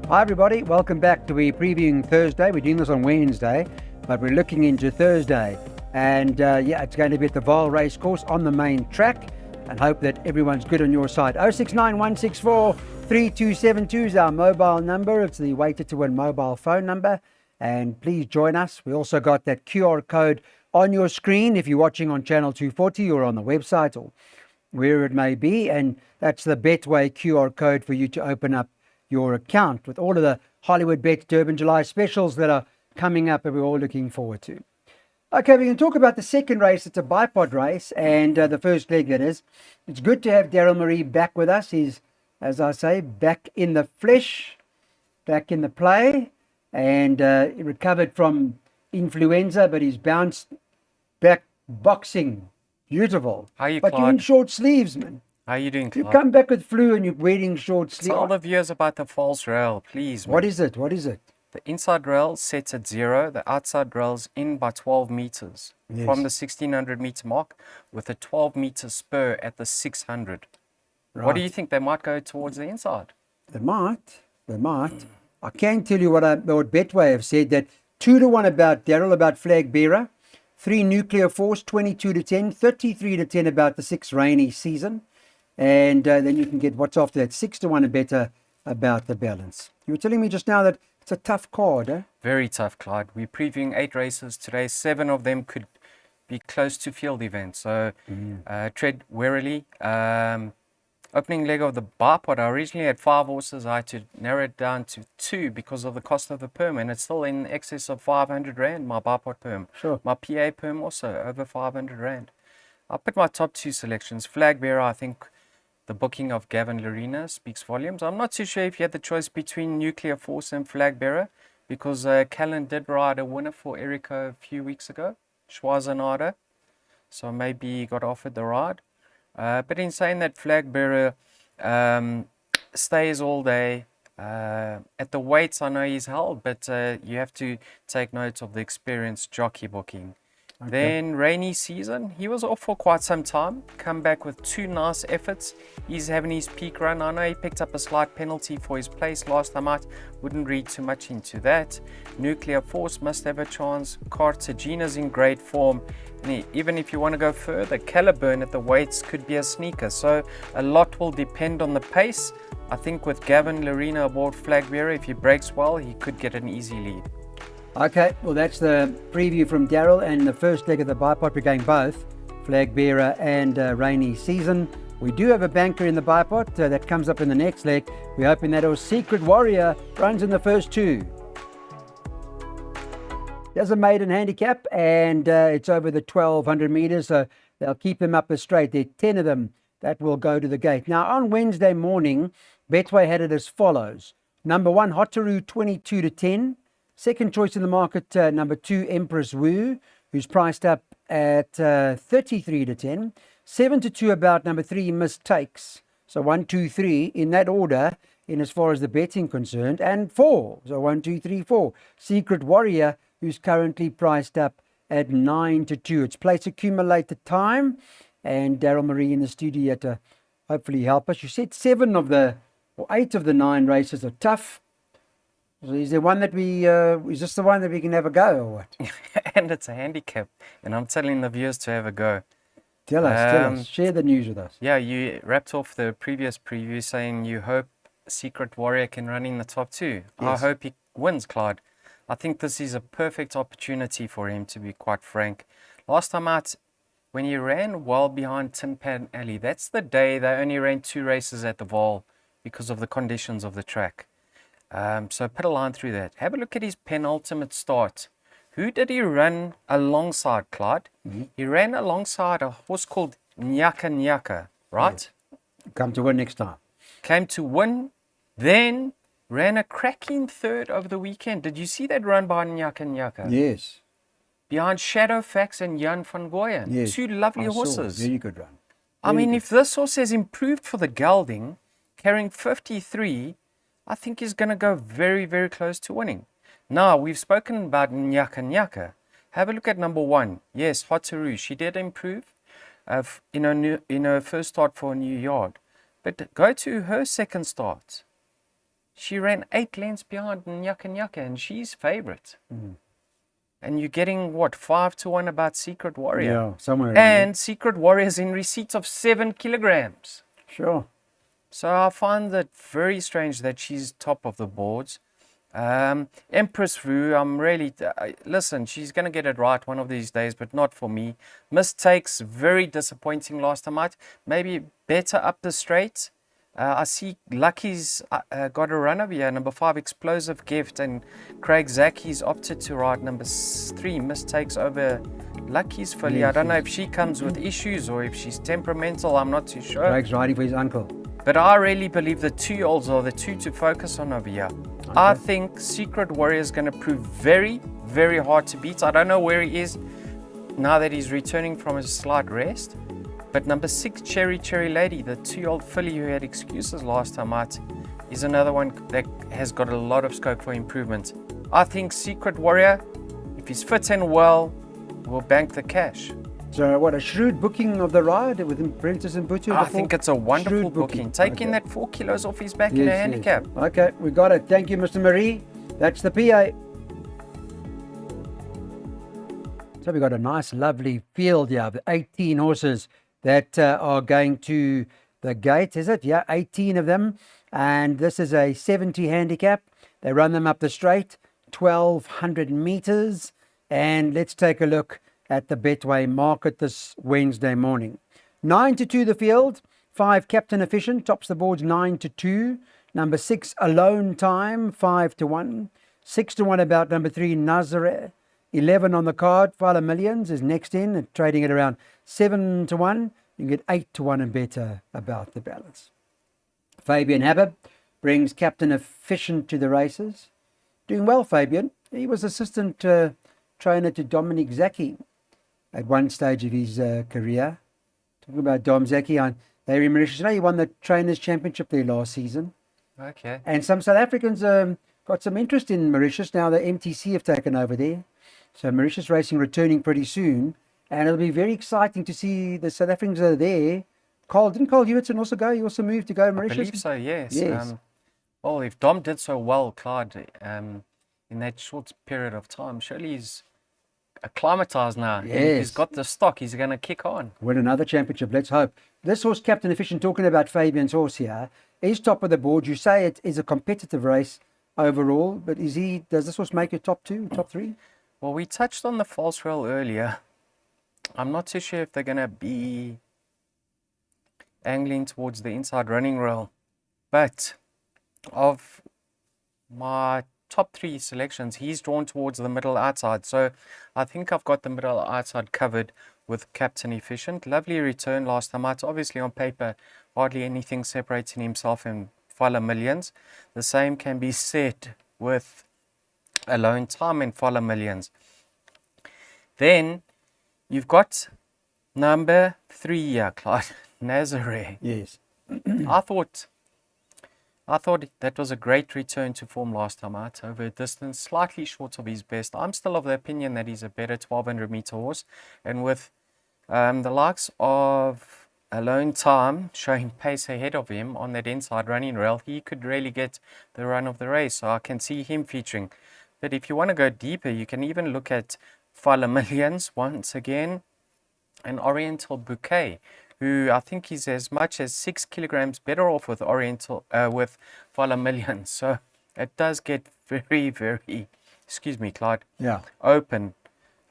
Hi everybody, welcome back to We Previewing Thursday. We're doing this on Wednesday, but we're looking into Thursday. And it's going to be at the Vaal race course on the main track, and hope that everyone's good on your side. 0691643272 is our mobile number. It's the Weighted to Win mobile phone number. And please join us. We also got that QR code on your screen if you're watching on channel 240 or on the website or where it may be. And that's the Betway QR code for you to open up your account with all of the Hollywood Bets Durban July specials that are coming up and we're all looking forward to. Okay, we can talk about the second race. It's a bipod race, and the first leg, that is. It's good to have Daryl Marie back with us. He's, as I say, back in the flesh, back in the play, and he recovered from influenza, but he's bounced back boxing. Beautiful. How are you, but Claude? you're in short sleeves, man. How are you doing, You Claude? come back with flu and you're wearing short sleeves. Tell the viewers about the false rail, please. What man. is it? What is it? The inside rail sets at 0. The outside rail's in by 12 meters Yes. from the 1600 meter mark with a 12 meter spur at the 600. Right. What do you think? They might go towards the inside. They might. They might. I can tell you what Betway have said, that 2-1 about Daryl, about Flag Bearer, 3 Nuclear Force, 22-10, 33-10 about the 6 Rainy Season, and then you can get what's after that, 6-1 and better about the balance. You were telling me just now that it's a tough card, eh? Very tough, Clyde. We're previewing 8 races today. 7 of them could be close to field events. So tread warily. Opening leg of the bipod, I originally had 5 horses. I had to narrow it down to 2 because of the cost of the perm, and it's still in excess of 500 Rand, my bipod perm. Sure. My PA perm also over 500 Rand. I put my top 2 selections. Flag Bearer, I think the booking of Gavin Larena speaks volumes. I'm not too sure if you had the choice between Nuclear Force and Flag Bearer, because Callan did ride a winner for Erico a few weeks ago, Schwarzenegger. So maybe he got offered the ride. But in saying that, Flag Bearer stays all day. At the weights, I know he's held, but you have to take note of the experienced jockey booking. Okay. Then Rainy Season, he was off for quite some time, come back with 2 nice efforts. He's having his peak run. I know he picked up a slight penalty for his place last time out. Wouldn't read too much into that. Nuclear Force must have a chance. Cartagena's in great form. And even if you want to go further, Caliburn at the weights could be a sneaker. So a lot will depend on the pace. I think with Gavin Larena aboard Flag Bearer, if he breaks well, he could get an easy lead. Okay, well that's the preview from Daryl, and the first leg of the bipod. We're going both Flag Bearer and Rainy Season. We do have a banker in the bipod that comes up in the next leg. We're hoping that our Secret Warrior runs in the first 2. There's a maiden handicap, and it's over the 1200 meters, so they'll keep them up as straight. There are 10 of them that will go to the gate. Now on Wednesday morning, Betway had it as follows. Number 1, Hotaru, 22-10. Second choice in the market, number 2, Empress Wu, who's priced up at 33-10. 7-2 about number 3, Mistakes. So 1, 2, 3 in that order, in as far as the betting concerned. And 4, so 1, 2, 3, 4. Secret Warrior, who's currently priced up at 9-2. It's place accumulated time, and Daryl Marie in the studio to hopefully help us. You said 8 of the 9 races are tough. So is there one that is this the one that we can have a go, or what? And it's a handicap, and I'm telling the viewers to have a go. Tell us. Share the news with us. Yeah, you wrapped off the previous preview saying you hope Secret Warrior can run in the top 2. Yes. I hope he wins, Clyde. I think this is a perfect opportunity for him, to be quite frank. Last time out, when he ran well behind Tin Pan Alley, that's the day they only ran 2 races at the Vaal because of the conditions of the track. So put a line through that. Have a look at his penultimate start. Who did he run alongside, Clyde? Mm-hmm. He ran alongside a horse called Nyaka Nyaka, right? Yeah. Come to win next time. Came to win, then ran a cracking third over the weekend. Did you see that run by Nyaka Nyaka? Yes. Behind Shadow Fax and Jan van Gooyen. Yes. 2 lovely horses. Very good run. I mean, if this horse has improved for the gelding, carrying 53, I think he's going to go very, very close to winning. Now, we've spoken about Nyaka Nyaka. Have a look at number 1. Yes, Hotaru. She did improve in her first start for a new yard. But go to her second start. She ran 8 lengths behind Nyaka Nyaka, and she's favourite. And you're getting what, 5-1 about Secret Warrior? Yeah, somewhere in And Secret Warrior's in receipt of 7 kilograms. there. Sure. So I find that very strange that she's top of the boards. Empress Vu, I'm really, listen, she's going to get it right one of these days, but not for me. Mistakes, very disappointing last time out. Maybe better up the straight. I see Lucky's got a run over here. Number 5, Explosive Gift, and Craig Zacky's opted to ride number 3, Mistakes, over Lucky's filly. I don't know if she comes with issues or if she's temperamental. I'm not too sure. Craig's riding for his uncle. But I really believe the 2-year-olds are the 2 to focus on over here. I think Secret Warrior is going to prove very, very hard to beat. I don't know where he is now that he's returning from a slight rest. But number 6, Cherry Lady, the 2-year-old filly who had excuses last time out, is another one that has got a lot of scope for improvement. I think Secret Warrior, if he's fit and well, will bank the cash. So what, a shrewd booking of the ride with Princess and Butcher? I think it's a wonderful booking. Taking that 4 kilos off his back in a handicap. Okay, we got it. Thank you, Mr. Marie. That's the PA. So we got a nice, lovely field here of 18 horses that are going to the gate, is it? Yeah, 18 of them. And this is a 70 handicap. They run them up the straight, 1,200 meters. And let's take a look at the Betway market this Wednesday morning. 9-2 the field. 5 Captain Efficient tops the boards 9-2. Number 6 Alone Time 5-1. 6-1 about number 3 Nazareth. 11 on the card. Fala Millions is next in, trading at around 7-1. You can get 8-1 and better about the balance. Fabian Habib brings Captain Efficient to the races. Doing well, Fabian. He was assistant trainer to Dominic Zaki at one stage of his career. Talking about Dom Zaki, they in Mauritius. You know, he won the Trainers' Championship there last season. Okay. And some South Africans got some interest in Mauritius. Now the MTC have taken over there. So Mauritius Racing returning pretty soon. And it'll be very exciting to see the South Africans that are there. Didn't Carl Hewitson also go? He also moved to go to Mauritius? I believe so, yes. Yes. Well, if Dom did so well, Clyde, in that short period of time, surely he's acclimatized now. Yes. He's got the stock. He's going to kick on. Win another championship, let's hope. This horse, Captain Efficient, talking about Fabian's horse here, is top of the board. You say it is a competitive race overall, but does this horse make it top 2, top 3? Well, we touched on the false rail earlier. I'm not too sure if they're going to be angling towards the inside running rail. But of my top 3 selections, he's drawn towards the middle outside. So I think I've got the middle outside covered with Captain Efficient. Lovely return last time out. Obviously on paper, hardly anything separating himself and Fala Millions. The same can be said with Alone Time and Fala Millions. Then you've got number 3 here, Clyde, Nazareth. Yes. I thought that was a great return to form last time out, over a distance slightly short of his best. I'm still of the opinion that he's a better 1,200 meter horse, and with the likes of Alone Time showing pace ahead of him on that inside running rail, he could really get the run of the race. So I can see him featuring. But if you want to go deeper, you can even look at Fala Millions once again, and Oriental Bouquet, who I think is as much as 6 kilograms better off with with Fala Millions. So it does get very, very, excuse me, Clyde, open.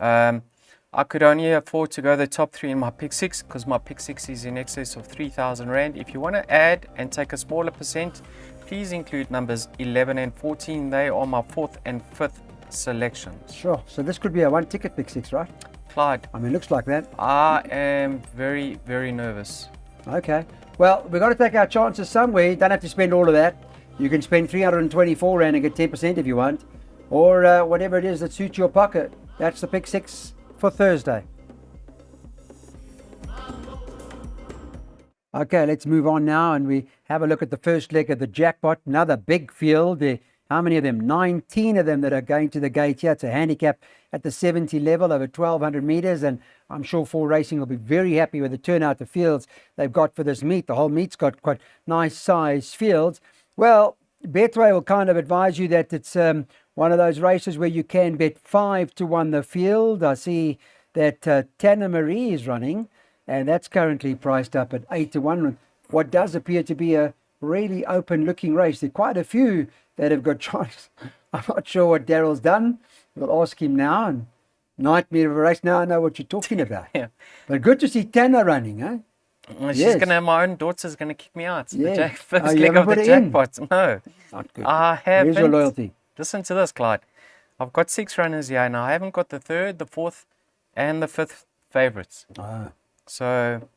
I could only afford to go the top 3 in my pick 6 because my pick 6 is in excess of 3,000 Rand. If you want to add and take a smaller percent, please include numbers 11 and 14. They are my 4th and 5th selections. Sure. So this could be a 1-ticket pick 6, right? Clyde, I mean, looks like that. I am very, very nervous. Okay. Well, we've got to take our chances somewhere. You don't have to spend all of that. You can spend 324 Rand and get 10% if you want. Or whatever it is that suits your pocket. That's the pick 6 for Thursday. Okay, let's move on now and we have a look at the first leg of the jackpot. Another big field. How many of them? 19 of them that are going to the gate here. It's a handicap at the 70 level over 1,200 meters. And I'm sure 4 Racing will be very happy with the turnout of fields they've got for this meet. The whole meet's got quite nice size fields. Well, Betway will kind of advise you that it's one of those races where you can bet 5-1 the field. I see that Tana Marie is running, and that's currently priced up at 8-1. What does appear to be a really open-looking race. There are quite a few that have got chance. I'm not sure what Daryl's done. We'll ask him now. And nightmare of a race. Now I know what you're talking about. Yeah. But good to see Tana running, eh? Well, she's Yes. gonna. My own daughter's gonna kick me out. Yeah. First Oh, you leg haven't of the put it in? jackpot. No, Not good. I Where's your haven't. loyalty? Listen to this, Clyde. I've got 6 runners here, and I haven't got the 3rd, the 4th, and the 5th favorites. Ah, So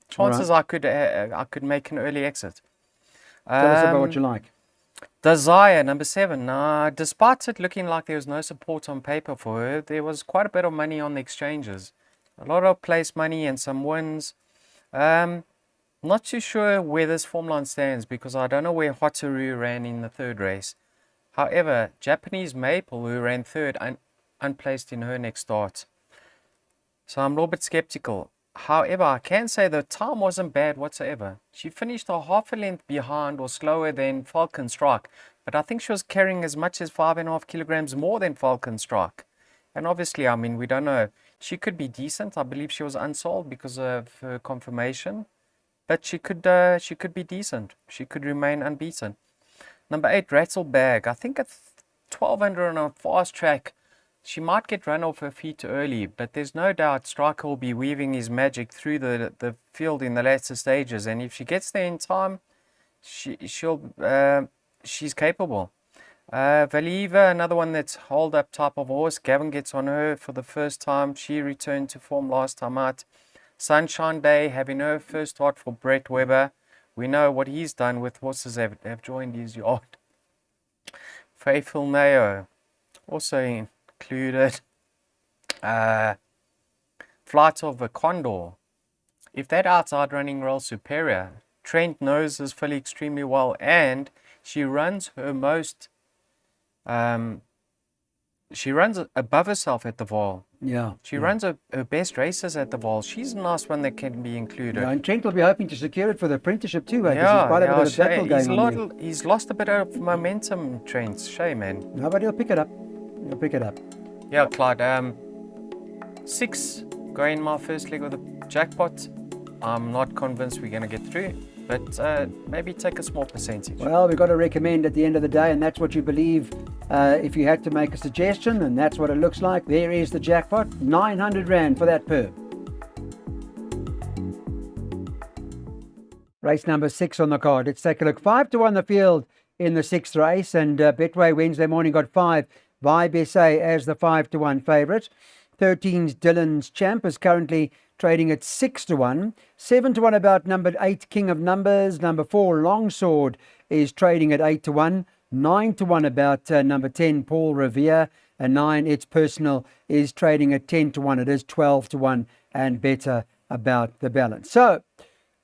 chances I could make an early exit. tell us about what you like. Desire, number 7. Now, despite it looking like there was no support on paper for her, there was quite a bit of money on the exchanges. A lot of place money and some wins. Not too sure where this form line stands because I don't know where Hotaru ran in the 3rd race. However, Japanese Maple, who ran 3rd, unplaced in her next start. So I'm a little bit skeptical. However, I can say the time wasn't bad whatsoever. She finished a half a length behind or slower than Falcon Strike, but I think she was carrying as much as 5.5 kilograms more than Falcon Strike. And obviously, I mean, we don't know. She could be decent. I believe she was unsold because of her confirmation, but she could be decent. She could remain unbeaten. Number 8, Rattle Bag. I think at 1200 on a fast track, she might get run off her feet early, but there's no doubt Striker will be weaving his magic through the field in the later stages. And if she gets there in time, she's capable. Valiva, another one that's hold up type of horse. Gavin gets on her for the first time. She returned to form last time out. Sunshine Day, having her first start for Brett Weber. We know what he's done with horses that have joined his yard. Faithful Mayo, also included. Flight of a Condor. If that outside running Royal Superior, Trent knows this filly extremely well, and she runs her most. She runs above herself at the Vaal. Yeah. She runs her best races at the Vaal. She's a nice one that can be included. Yeah, and Trent will be hoping to secure it for the apprenticeship too, because Yeah, he's quite a bit of battle going on there. he's lost a bit of momentum, Trent. Shame, man. No, but he'll pick it up. He'll pick it up. Yeah, Clyde. 6 going my first leg of the jackpot. I'm not convinced we're going to get through, but maybe take a small percentage. Well, we've got to recommend at the end of the day, and that's what you believe. If you had to make a suggestion, and that's what it looks like, there is the jackpot. 900 Rand for that per. Race number 6 on the card. Let's take a look. 5-1 the field in the 6th race, and Betway Wednesday morning got 5. Vibe SA as the 5-1 favourite. 13's Dylan's Champ is currently trading at 6-1. 7-1 about number 8 King of Numbers. Number 4 Longsword is trading at 8-1. 9-1 about number 10 Paul Revere. And 9 It's Personal is trading at 10-1. It is 12-1 and better about the balance. So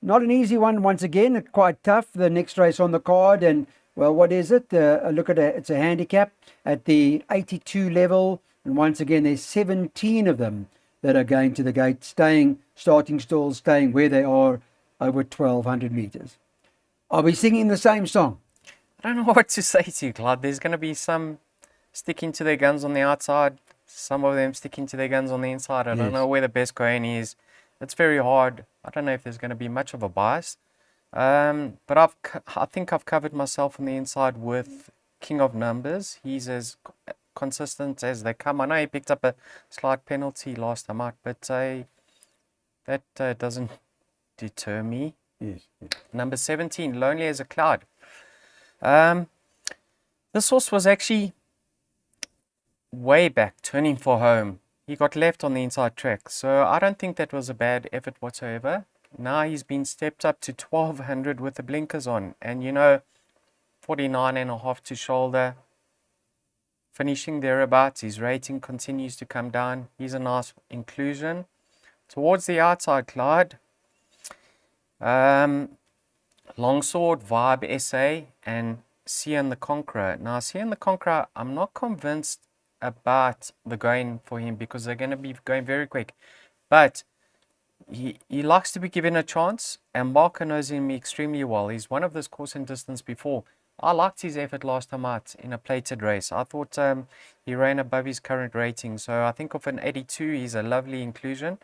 not an easy one once again. Quite tough. The next race on the card, and well, what is it? Look at it. It's a handicap at the 82 level. And once again, there's 17 of them that are going to the gate, starting stalls, staying where they are over 1,200 meters. Are we singing the same song? I don't know what to say to you, Clyde. There's going to be some sticking to their guns on the outside, some of them sticking to their guns on the inside. I don't know where the best going is. It's very hard. I don't know if there's going to be much of a bias. But I think I've covered myself on the inside with King of Numbers. He's as consistent as they come. I know he picked up a slight penalty last time out, but that doesn't deter me. Yes. Number 17, Lonely as a Cloud. This horse was actually way back, turning for home. He got left on the inside track, so I don't think that was a bad effort whatsoever. Now he's been stepped up to 1,200 with the blinkers on, and 49.5 to shoulder, finishing thereabouts. His rating continues to come down. He's a nice inclusion. Towards the outside, Clyde, Longsword, Vibe SA, and Sian the Conqueror. Now, Sian the Conqueror, I'm not convinced about the going for him because they're going to be going very quick. But he likes to be given a chance, and Barker knows him extremely well. He's won of this course and distance before. I liked his effort last time out in a plated race. I thought he ran above his current rating. So I think of an 82, he's a lovely inclusion.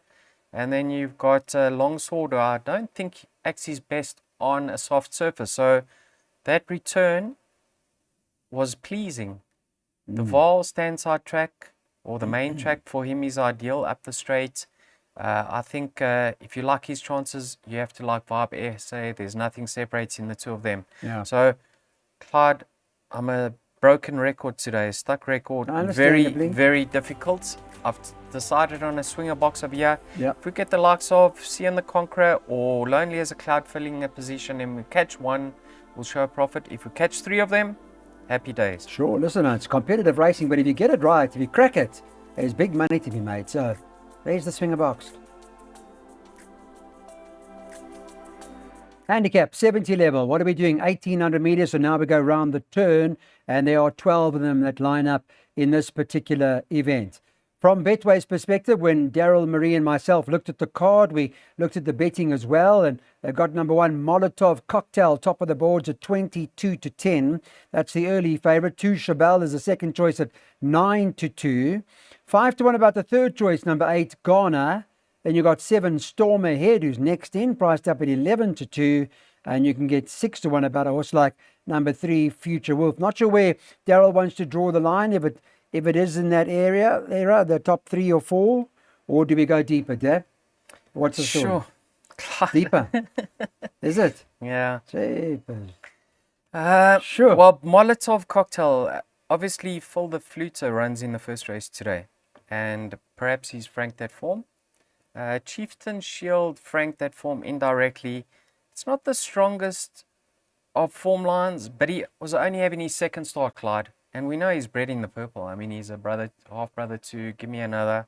And then you've got Longsword, who I don't think acts his best on a soft surface. So that return was pleasing. The Vaal stand-side track, or the main track for him, is ideal up the straight. I think if you like his chances, you have to like Vibe SA. There's nothing separating the two of them. Yeah. So, Clyde, I'm a broken record today, stuck record. Very, Understandably. very difficult. I've decided on a swinger box over here. Yep. If we get the likes of Sian the Conqueror or Lonely as a Cloud filling a position and we catch one, we'll show a profit. If we catch three of them, happy days. Sure, listen, it's competitive racing, but if you get it right, if you crack it, there's big money to be made. So there's the swinger box. Handicap 70 level. What are we doing? 1800 meters. So now we go round the turn, and there are 12 of them that line up in this particular event. From Betway's perspective, when Daryl, Marie and myself looked at the card, we looked at the betting as well, and they've got number one, Molotov Cocktail, top of the boards at 22-10. That's the early favourite. 2, Chabelle is the second choice at 9-2. 5-1 about the third choice, number 8, Ghana. Then you've got 7, Storm Ahead, who's next in, priced up at 11-2. And you can get 6-1 about a horse like number 3, Future Wolf. Not sure where Daryl wants to draw the line, if it is in that area, the top 3 or 4, or do we go deeper, Dad? What's the story? Sure. Deeper. Is it? Yeah. Jeepers. Sure. Well, Molotov Cocktail, obviously Phil the Fluter runs in the first race today, and perhaps he's franked that form. Chieftain Shield franked that form indirectly. It's not the strongest of form lines, but he was only having his second start, Clyde. And we know he's bred in the purple. I mean, he's a brother, half brother to Give Me Another,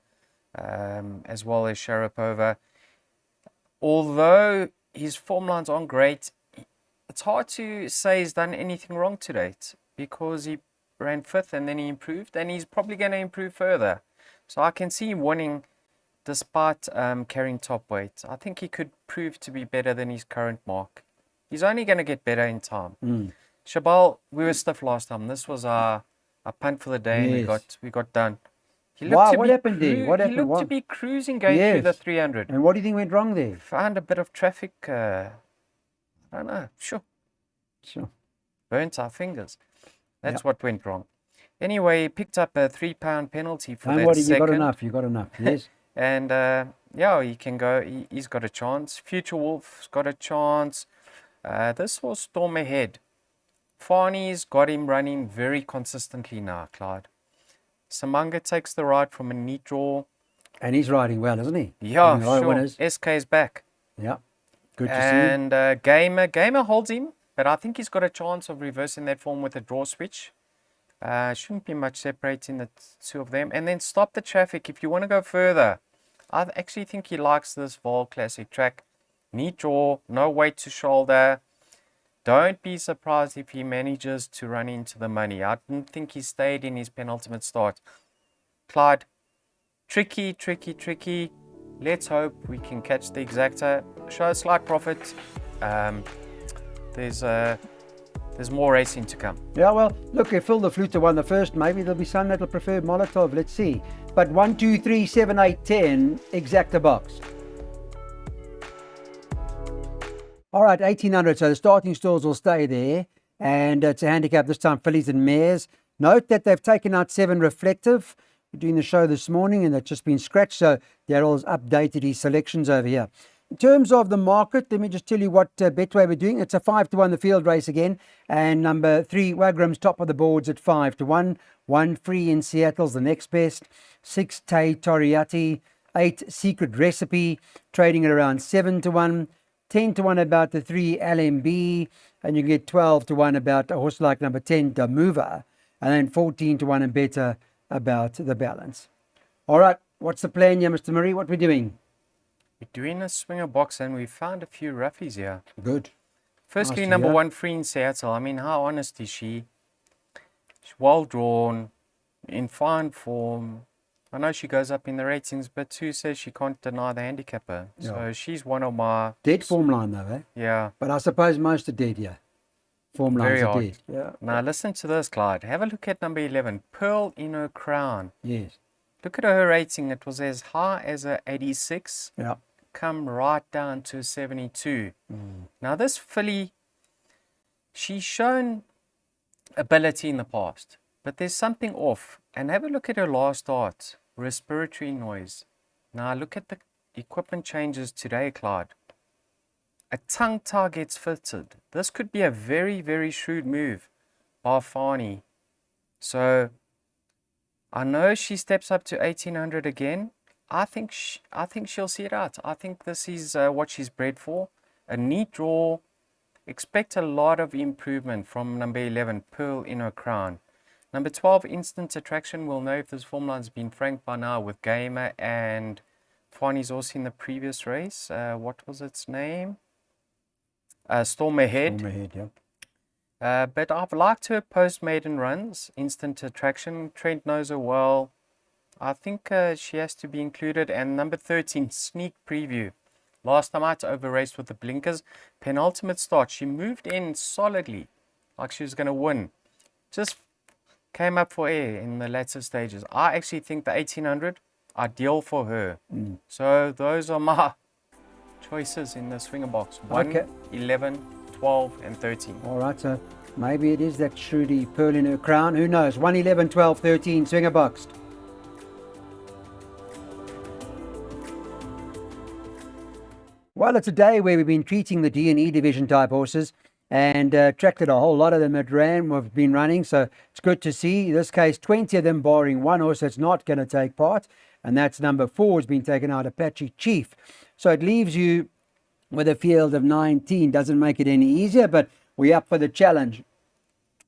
as well as Sharapova. Although his form lines aren't great, it's hard to say he's done anything wrong to date, because he ran 5th and then he improved, and he's probably going to improve further. So I can see him winning despite carrying top weight. I think he could prove to be better than his current mark. He's only going to get better in time. Chabelle, we were stiff last time. This was our punt for the day, and we got done. He looked to What be happened there? What happened? He looked to be cruising going through the 300. And what do you think went wrong there? Found a bit of traffic. I don't know. Sure. Burnt our fingers. That's what went wrong. Anyway, he picked up a £3 penalty for that second. You got enough. Yes. And he can go. He's got a chance. Future Wolf's got a chance. This was Storm Ahead. Farney's got him running very consistently now, Clyde. Samanga takes the ride from a neat draw. And he's riding well, isn't he? Yeah, sure. SK is back. Yeah, good to see. And Gamer holds him, but I think he's got a chance of reversing that form with a draw switch. Shouldn't be much separating the two of them. And then Stop the Traffic if you want to go further. I actually think he likes this Vaal Classic track. Neat draw, no weight to shoulder. Don't be surprised if he manages to run into the money. I didn't think he stayed in his penultimate start. Clyde, tricky. Let's hope we can catch the exacta. Show a slight profit. There's more racing to come. Yeah, well, look, if Phil the Fluter won the first, maybe there'll be some that'll prefer Molotov. Let's see. But 1, 2, 3, 7, 8, 10, exacta box. All right, 1800. So the starting stalls will stay there. And it's a handicap this time, fillies and mares. Note that they've taken out 7 reflective. We're doing the show this morning and that's just been scratched. So Daryl's updated his selections over here. In terms of the market, let me just tell you what Betway we're doing. It's a 5-1 the field race again. And number 3, Wagram's top of the boards at 5-1. 1 Free in Seattle's the next best. 6 Tay Toriati. 8 Secret Recipe trading at around 7-1. 10-1 about the 3 LMB, and you can get 12-1 about a horse like number 10 Damuva, and then 14-1 and better about the balance. All right, what's the plan here, Mr. Murray? What are we doing? We're doing a swinger box, and we found a few roughies here. Good. Firstly, nice number 1 Free in Seattle. I mean, how honest is she? She's well drawn, in fine form. I know she goes up in the ratings, but who says she can't deny the handicapper? Yeah. So she's one of my... Dead form line though, eh? Yeah. But I suppose most are dead, yeah. form lines Very it hard. is. Yeah. Now listen to this, Clyde. Have a look at number 11, Pearl in Her Crown. Yes. Look at her rating. It was as high as a 86, Yeah. come right down to 72. Now this filly, she's shown ability in the past, but there's something off. And have a look at her last start, respiratory noise. Now look at the equipment changes today, Clyde. A tongue tie gets fitted. This could be a very, very shrewd move by Fani. So I know she steps up to 1800 again. I think she'll see it out. I think this is what she's bred for. A neat draw. Expect a lot of improvement from number 11, Pearl in Her Crown. Number 12, Instant Attraction. We'll know if this form line's been franked by now with Gamer, and Fani's also in the previous race. What was its name? Storm Ahead. Storm Ahead, yeah. But I've liked her post-maiden runs, Instant Attraction. Trent knows her well. I think she has to be included. And number 13, Sneak Preview. Last time out, over-raced with the blinkers. Penultimate start. She moved in solidly, like she was going to win. Just came up for air in the latter stages. I actually think the 1800, ideal for her. So those are my choices in the swinger box. 1, Okay. 11, 12, and 13. All right, so maybe it is that Shruti Pearl in Her Crown. Who knows? 1, 11, 12, 13, swinger boxed. Well, it's a day where we've been treating the D&E division type horses and attracted a whole lot of them that ran, have been running. So it's good to see. In this case, 20 of them, barring one horse that's not going to take part. And that's number 4, has been taken out, Apache Chief. So it leaves you with a field of 19. Doesn't make it any easier, but we're up for the challenge.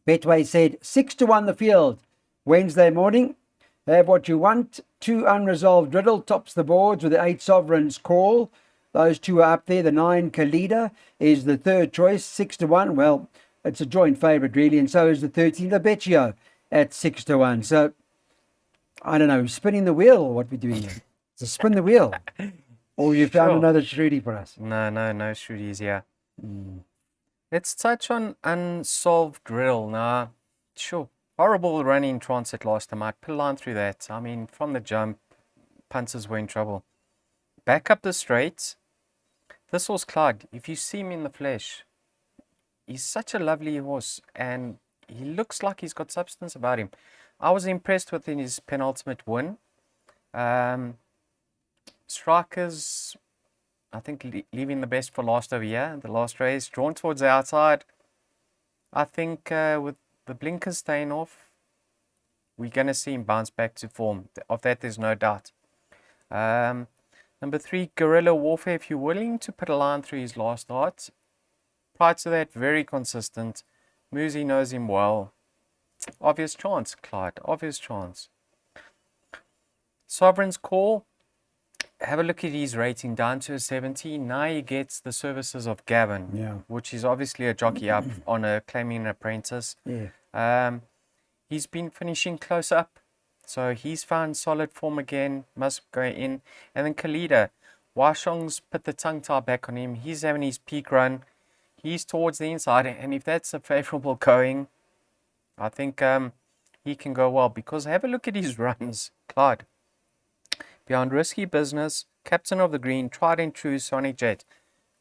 Betway said 6-1 the field. Wednesday morning, have what you want. 2 Unresolved Riddle tops the boards with the 8 Sovereigns Call. Those 2 are up there. The 9 Kalida is the third choice, 6-1. Well, it's a joint favourite really, and so is the 13 Labecchio at 6-1. So I don't know, spinning the wheel or what we're doing here. It's a spin the wheel. Or you found Sure. another Shruti for us. No Shrutis here. Let's touch on Unsolved Riddle. Now, sure, horrible running transit last time. I'd put a line through that. I mean, from the jump, punters were in trouble. Back up the straight. This horse, Clyde, if you see him in the flesh, he's such a lovely horse and he looks like he's got substance about him. I was impressed with his penultimate win. Strikers, I think, leaving the best for last over here. The last race, drawn towards the outside. I think with the blinkers staying off, we're going to see him bounce back to form. Of that, there's no doubt. Number 3, Guerrilla Warfare, if you're willing to put a line through his last start. Prior to that, very consistent. Muzi knows him well. Obvious chance, Clyde. Obvious chance. Sovereign's Call. Have a look at his rating, down to a 70. Now he gets the services of Gavin, which is obviously a jockey up on a claiming an apprentice. Yeah. He's been finishing close up. So he's found solid form again, must go in. And then Kalida, Washong's put the tongue tie back on him. He's having his peak run. He's towards the inside. And if that's a favourable going, I think he can go well. Because have a look at his runs, Clyde. Beyond Risky Business, Captain of the Green, Tried and True, Sonic Jet.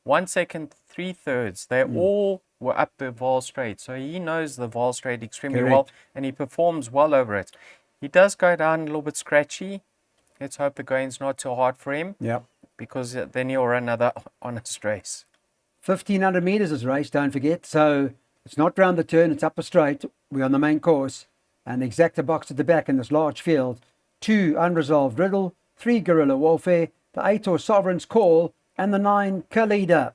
1 second, 3/3. They all were up the Vaal Straight. So he knows the Vaal Straight extremely well. And he performs well over it. He does go down a little bit scratchy. Let's hope the going's not too hard for him. Yeah. Because then he'll run another honest race. 1,500 metres is race, don't forget. So it's not round the turn, it's up a straight. We're on the main course. And exacta box at the back in this large field. 2 Unresolved Riddle, 3 Guerrilla Warfare, the 8 or Sovereign's Call, and the 9 Kalida.